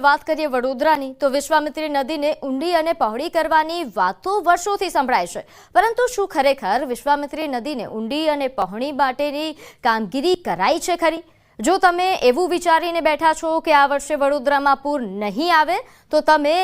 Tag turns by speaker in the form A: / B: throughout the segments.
A: વાત કરીએ વડોદરાની તો વિશ્વામિત્રી નદીને ઊંડી અને પહોળી કરવાની વાતો વર્ષોથી સંભળાય છે, પરંતુ શું ખરેખર વિશ્વામિત્રી નદીને ઊંડી અને પહોળી માટેની કામગીરી કરાઈ છે ખરી? જો તમે એવું વિચારીને બેઠા છો કે આ વર્ષે વડોદરામાં પૂર નહીં આવે તો તમે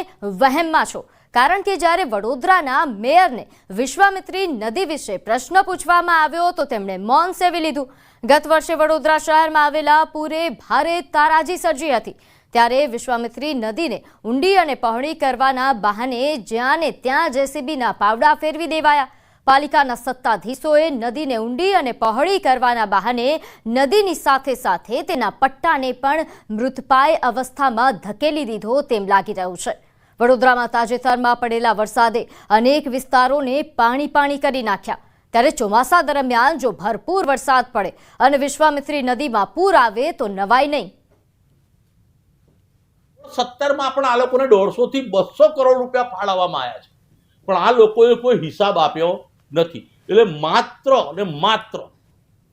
A: વહેમમાં છો, કારણ કે જ્યારે વડોદરાના મેયરને વિશ્વામિત્રી નદી વિશે પ્રશ્ન પૂછવામાં આવ્યો તો તેમણે મૌન સેવી લીધું। ગત વર્ષે વડોદરા શહેરમાં આવેલા પૂરે ભારે તારાજી સર્જી હતી, ત્યારે વિશ્વામિત્રી નદીને ઊંડી અને પહોળી કરવાના બહાને જ્યાં ને ત્યાં જેસીબીના પાવડા ફેરવી દેવાયા। પાલિકાના સત્તાધીશોએ નદીને ઊંડી અને પહોળી કરવાના બહાને નદીની સાથે સાથે તેના પટ્ટાને પણ મૃતપાય અવસ્થામાં ધકેલી દીધો તેમ લાગી રહ્યું છે। વડોદરામાં તાજેતરમાં પડેલા વરસાદે અનેક વિસ્તારોને પાણી કરી નાખ્યા, ત્યારે ચોમાસા દરમિયાન જો ભરપૂર વરસાદ પડે અને વિશ્વામિત્રી નદીમાં પૂર આવે તો નવાઈ નહીં।
B: 17માં પણ આ લોકોને 150 થી 200 કરોડ રૂપિયા ફાળવવામાં આવ્યા છે, પણ આ લોકોએ કોઈ હિસાબ આપ્યો નથી। એટલે માત્ર અને માત્ર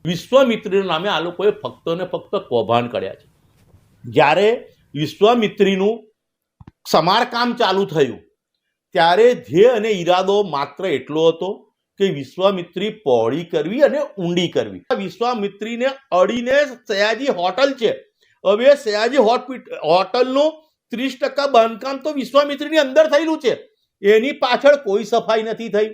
B: વિશ્વામિત્રીના નામે આ લોકોએ ફક્ત ને ફક્ત કૌભાંડ કર્યા છે। જ્યારે વિશ્વામિત્રીનું સમારકામ ચાલુ થયું ત્યારે ધ્યેય અને ઈરાદો માત્ર એટલો હતો કે વિશ્વામિત્રી પહોળી કરવી અને ઊંડી કરવી। વિશ્વામિત્રીને અડીને સયાજી હોટલ છે, હવે સયાજી હોટલનું 30% બાંધકામ તો વિશ્વામિત્રીની અંદર થયેલું છે, એની પાછળ કોઈ સફાઈ નથી થઈ।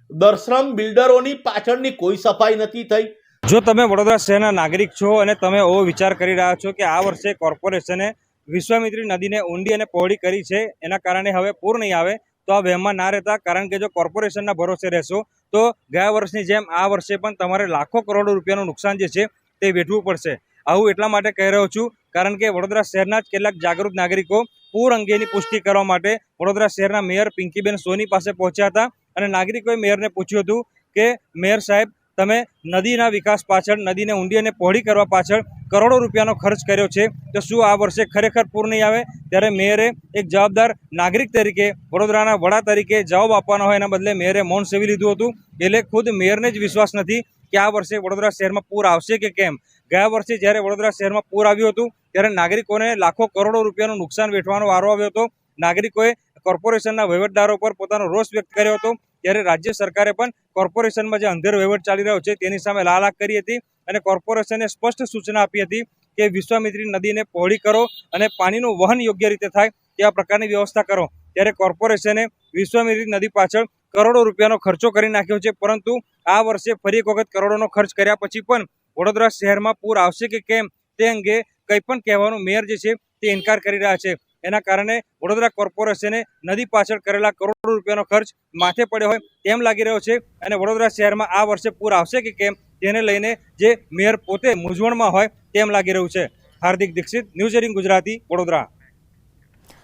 B: દર્શન બિલ્ડરોની પાછળની કોઈ સફાઈ નથી થઈ।
C: જો તમે વડોદરા શહેરના નાગરિક છો અને તમે એવો વિચાર કરી રહ્યા છો કે આ વર્ષે કોર્પોરેશને વિશ્વામિત્રી નદીને ઊંડી અને પહોળી કરી છે, એના કારણે હવે પૂર નહીં આવે, તો આ વહેમમાં ના રહેતા, કારણ કે જો કોર્પોરેશનના ભરોસે રહેશો તો ગયા વર્ષની જેમ આ વર્ષે પણ તમારે લાખો કરોડો રૂપિયાનું નુકસાન જે છે તે વેઠવું પડશે। આવું એટલા માટે કહી રહ્યો છું કારણ કે વડોદરા શહેરના જ કેટલાક જાગૃત નાગરિકો પૂર અંગેની પુષ્ટિ કરવા માટે વડોદરા શહેરના મેયર પિંકીબેન સોની પાસે પહોંચ્યા હતા અને નાગરિકોએ મેયરને પૂછ્યું હતું કે મેયર સાહેબ, તમે નદીના વિકાસ પાછળ, નદીને ઊંડી અને પહોળી કરવા પાછળ કરોડો રૂપિયાનો ખર્ચ કર્યો છે, તો શું આ વર્ષે ખરેખર પૂર નહીં આવે? ત્યારે મેયરે એક જવાબદાર નાગરિક તરીકે, વડોદરાના વડા તરીકે જવાબ આપવાનો હોય એના બદલે મેયરે મૌન સેવી લીધું હતું। એટલે ખુદ મેયરને જ વિશ્વાસ નથી કે આ વર્ષે વડોદરા શહેરમાં પૂર આવશે કે કેમ। ગયા વર્ષે જ્યારે વડોદરા શહેરમાં પૂર આવ્યું હતું ત્યારે નાગરિકોને લાખો કરોડો રૂપિયાનું નુકસાન વેઠવાનો વારો આવ્યો હતો। નાગરિકોએ કોર્પોરેશનના વહીવટદારો પર પોતાનો રોષ વ્યક્ત કર્યો હતો, ત્યારે રાજ્ય સરકારે પણ કોર્પોરેશનમાં જે અંધેર વહીવટ ચાલી રહ્યો છે તેની સામે લાલાક કરી હતી અને કોર્પોરેશને સ્પષ્ટ સૂચના આપી હતી કે વિશ્વામિત્રી નદીને પહોળી કરો અને પાણીનું વહન યોગ્ય રીતે થાય તેવા પ્રકારની વ્યવસ્થા કરો। ત્યારે કોર્પોરેશને વિશ્વામિત્રી નદી પાછળ કરોડો રૂપિયાનો ખર્ચો કરી નાખ્યો છે, પરંતુ આ વર્ષે ફરી એક વખત કરોડોનો ખર્ચ કર્યા પછી પણ વડોદરા શહેરમાં પૂર આવશે કે કેમ તે અંગે કંઈ પણ કહેવાનું મેયર જે છે તે ઇનકાર કરી રહ્યા છે। એના કારણે વડોદરા કોર્પોરેશને નદી પાછળ કરેલા કરોડો રૂપિયાનો ખર્ચ માથે પડ્યો હોય તેમ લાગી રહ્યો છે અને વડોદરા શહેરમાં આ વર્ષે પૂર આવશે કે કેમ તેને લઈને જે મેયર પોતે મૂંઝવણમાં હોય તેમ લાગી રહ્યું છે। હાર્દિક દીક્ષિત, ન્યૂઝ 18 ગુજરાતી, વડોદરા।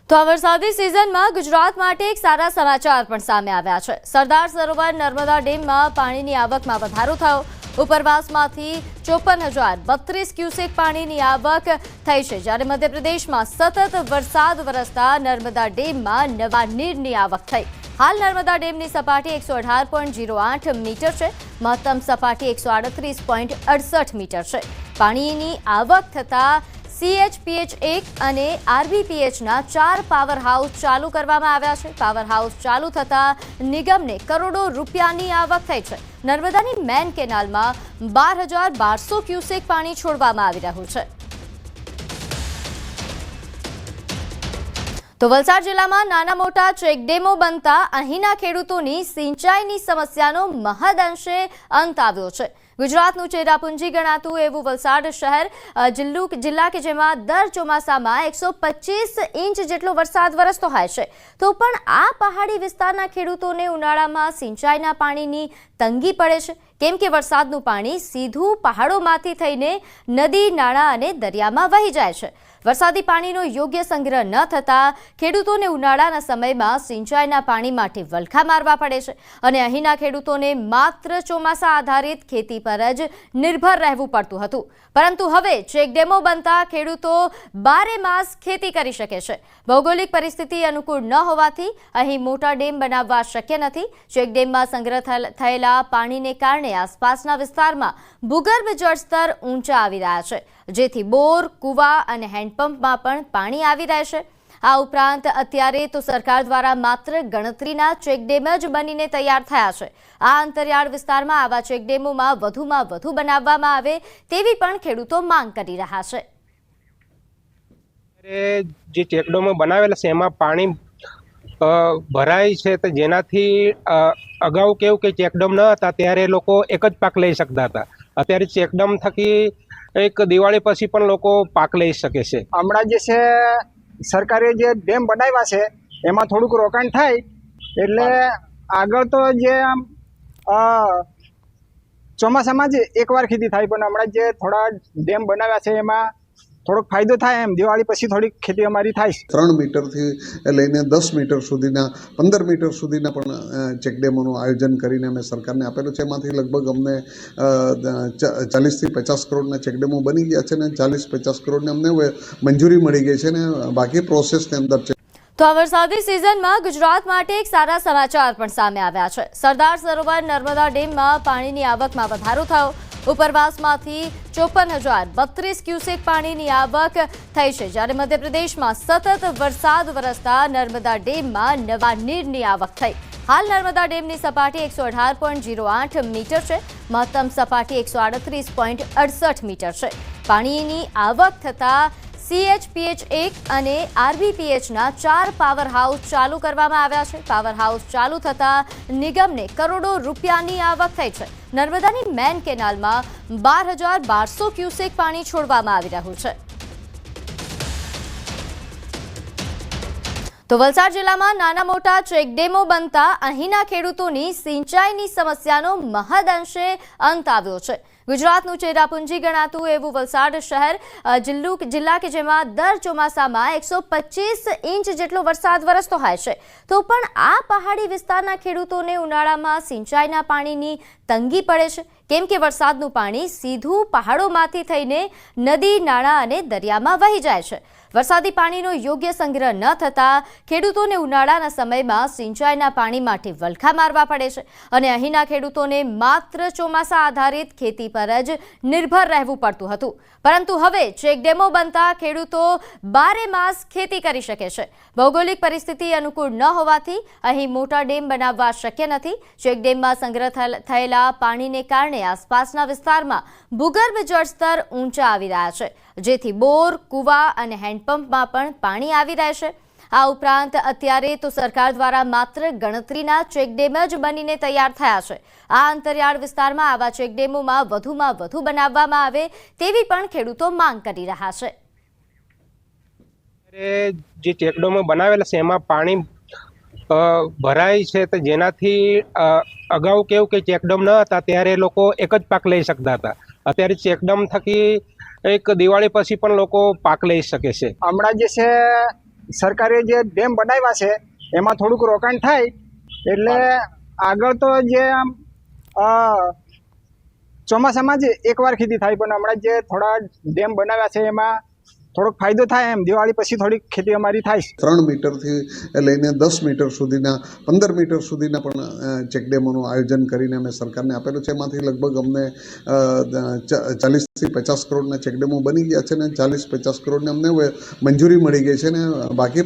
A: તો આ વરસાદી સિઝનમાં ગુજરાત માટે એક સારા સમાચાર પણ સામે આવ્યા છે। સરદાર સરોવર નર્મદા ડેમમાં પાણીની આવકમાં વધારો થયો। ઉપરવાસમાંથી 54,032 ક્યુસેક પાણીની આવક થઈ છે, જ્યારે મધ્યપ્રદેશમાં સતત વરસાદ વરસતા નર્મદા ડેમમાં નવા નીરની આવક થઈ। હાલ નર્મદા ડેમની સપાટી 118.08 મીટર છે, મહત્તમ સપાટી 138.68 મીટર છે। પાણીની આવક થતાં CHPH1 અને RBPHના 4 પાવર હાઉસ ચાલુ કરવામાં આવ્યા છે। પાવર હાઉસ ચાલુ થતાં નિગમને કરોડો રૂપિયાની આવક થઈ છે। નર્મદાની મેન કેનાલમાં 12,1200 ક્યુસેક પાણી છોડવામાં આવી રહ્યું છે। તો વલસાડ જિલ્લામાં નાના મોટા ચેકડેમો બનતા અહીંના ખેડૂતોની સિંચાઈની સમસ્યાનો મહદઅંશે અંત આવ્યો છે। ગુજરાતનું ચેરાપુંજી ગણાતું એવું વલસાડ શહેર જિલ્લા કે જેમાં દર ચોમાસામાં 125 ઇંચ જેટલો વરસાદ વરસતો હોય છે, તો પણ આ પહાડી વિસ્તારના ખેડૂતોને ઉનાળામાં સિંચાઈના પાણીની તંગી પડે છે, કેમ કે વરસાદનું પાણી સીધું પહાડોમાંથી થઈને નદી, નાળા અને દરિયામાં વહી જાય છે। વરસાદી પાણીનો યોગ્ય સંગ્રહ ન થતાં ખેડૂતોને ઉનાળાના સમયમાં સિંચાઈના પાણી માટે વલખા મારવા પડે છે અને અહીંના ખેડૂતોને માત્ર ચોમાસા આધારિત ખેતી પર જ નિર્ભર રહેવું પડતું હતું, પરંતુ હવે ચેકડેમો બનતા ખેડૂતો 12 માસ ખેતી કરી શકે છે। ભૌગોલિક પરિસ્થિતિ અનુકૂળ ન હોવાથી અહીં મોટા ડેમ બનાવવા શક્ય નથી। ચેકડેમમાં સંગ્રહ થયેલા પાણીને કારણે આસપાસના વિસ્તારમાં ભૂગર્ભ જળસ્તર ઊંચા આવી રહ્યા છે, જેથી બોર, કુવા અને હેન્ડપંપમાં પણ પાણી આવી રહેશે। આ ઉપરાંત અત્યારે તો સરકાર દ્વારા માત્ર ગણતરીના ચેકડેમ જ બનીને તૈયાર થયા છે. આ અંતરિયાળ વિસ્તારમાં આવા ચેકડેમોમાં વધુમાં વધુ બનાવવામાં આવે તેવી પણ ખેડૂતો માંગ કરી રહ્યા છે.
D: જે ચેકડેમો બનાવેલા છે એમાં પાણી ભરાય છે, તો જેનાથી અગાઉ કેવું કે ચેકડેમ ન હતા ત્યારે લોકો એક જ પાક લઈ શકતા હતા. અત્યારે ચેકડેમ થકી એક દિવાળી પછી પણ લોકો પાક લઈ શકે છે.
E: હમણાં જે છે સરકારે જે ડેમ બનાવ્યા છે એમાં થોડુંક રોકાણ થાય એટલે આગળ તો જે આમ ચોમાસામાં જ એકવાર ખેતી થાય, પણ હમણાં જે થોડા ડેમ બનાવ્યા છે એમાં થોડોક ફાયદો થાય એમ દિવાળી પછી થોડીક ખેતી અમારી થાય છે.
F: 3 મીટરથી લઈને 10 મીટર સુધીના 15 મીટર સુધીના પણ ચેકડેમોનું આયોજન કરીને અમે સરકારને આપેલું છે. એમાંથી લગભગ અમને 40થી 50 કરોડના ચેકડેમો બની ગયા છે ને 40-50 કરોડની અમને મંજૂરી મળી ગઈ છે ને બાકી પ્રોસેસની અંદર છે.
A: તો આ વરસાદી સિઝનમાં ગુજરાત માટે એક સારા સમાચાર પણ સામે આવ્યા છે. સરદાર સરોવર નર્મદા ડેમમાં પાણીની આવકમાં વધારો થયો. ઉપરવાસમાંથી 54,032 ક્યુસેક પાણીની આવક થઈ છે, જ્યારે મધ્યપ્રદેશમાં સતત વરસાદ વરસતા નર્મદા ડેમમાં નવા નીરની આવક થઈ. હાલ નર્મદા ડેમની સપાટી 118.08 મીટર છે. મહત્તમ સપાટી 138.68 મીટર છે. પાણીની આવક થતાં CHPH1 અને RBPHના 4 પાવર હાઉસ ચાલુ કરવામાં આવ્યા છે. પાવર હાઉસ ચાલુ થતાં નિગમને કરોડો રૂપિયાની આવક થઈ છે. નર્મદાની મેન કેનાલમાં 12,1200 ક્યુસેક પાણી છોડવામાં આવી રહ્યું છે. તો વલસાડ જિલ્લામાં નાના મોટા ચેકડેમો બનતા અહીંના ખેડૂતોની સિંચાઈની સમસ્યાનો મહદઅંશે અંત આવ્યો છે. ગુજરાતનું ચેરાપુંજી ગણાતું એવું વલસાડ શહેર જિલ્લા કે જેમાં દર ચોમાસામાં 125 ઇંચ જેટલો વરસાદ વરસતો હોય છે, તો પણ આ પહાડી વિસ્તારના ખેડૂતોને ઉનાળામાં સિંચાઈના પાણીની તંગી પડે છે, કેમ કે વરસાદનું પાણી સીધું પહાડોમાંથી થઈને નદી, નાળા અને દરિયામાં વહી જાય છે. વરસાદી પાણીનો યોગ્ય સંગ્રહ ન થતાં ખેડૂતોને ઉનાળાના સમયમાં સિંચાઈના પાણી માટે વલખા મારવા પડે છે અને અહીંના ખેડૂતોને માત્ર ચોમાસા આધારિત ખેતી પર જ નિર્ભર રહેવું પડતું હતું. પરંતુ હવે ચેકડેમો બનતા ખેડૂતો 12 માસ ખેતી કરી શકે છે. ભૌગોલિક પરિસ્થિતિ અનુકૂળ ન હોવાથી અહીં મોટા ડેમ બનાવવા શક્ય નથી. ચેકડેમમાં સંગ્રહ થયેલા પાણીને કારણે આસપાસના વિસ્તારમાં ભૂગર્ભ જળસ્તર ઊંચા આવી રહ્યા છે, જેથી બોર, કુવા અને હેન્ડપંપમાં પણ પાણી આવી રહેશે. આ ઉપરાંત અત્યારે તો સરકાર દ્વારા માત્ર ગણતરીના ચેકડેમ જ બનીને તૈયાર થયા છે. આ અંતરિયાળ વિસ્તારમાં આવા ચેકડેમોમાં વધુમાં વધુ બનાવવામાં આવે તેવી પણ ખેડૂતો માંગ કરી રહ્યા છે.
D: જે ચેકડેમો બનાવેલા છે એમાં પાણી ભરાય છે, તો જેનાથી અગાઉ કેવું કે ચેકડેમ ન હતા ત્યારે લોકો એક જ પાક લઈ શકતા હતા. અત્યારે ચેકડેમ થકી એક દિવાળી પછી પણ લોકો પાક લઈ શકે છે.
E: હમણાં જે છે સરકારે જે ડેમ બનાવ્યા છે એમાં થોડુંક રોકાણ થાય એટલે આગળ તો જે આમ ચોમાસામાં જ એકવાર ખેતી થાય, પણ હમણાં જે થોડા ડેમ બનાવ્યા છે એમાં થોડોક ફાયદો થાય એમ દિવાળી પછી થોડીક ખેતી અમારી થાય છે.
F: 3 મીટરથી લઈને 10 મીટર સુધીના 15 મીટર સુધીના પણ ચેકડેમોનું આયોજન કરીને અમે સરકારને આપેલું છે. એમાંથી લગભગ અમને 40થી 50 કરોડના ચેકડેમો બની ગયા છે ને 40-50 કરોડની અમને મંજૂરી મળી ગઈ છે ને બાકી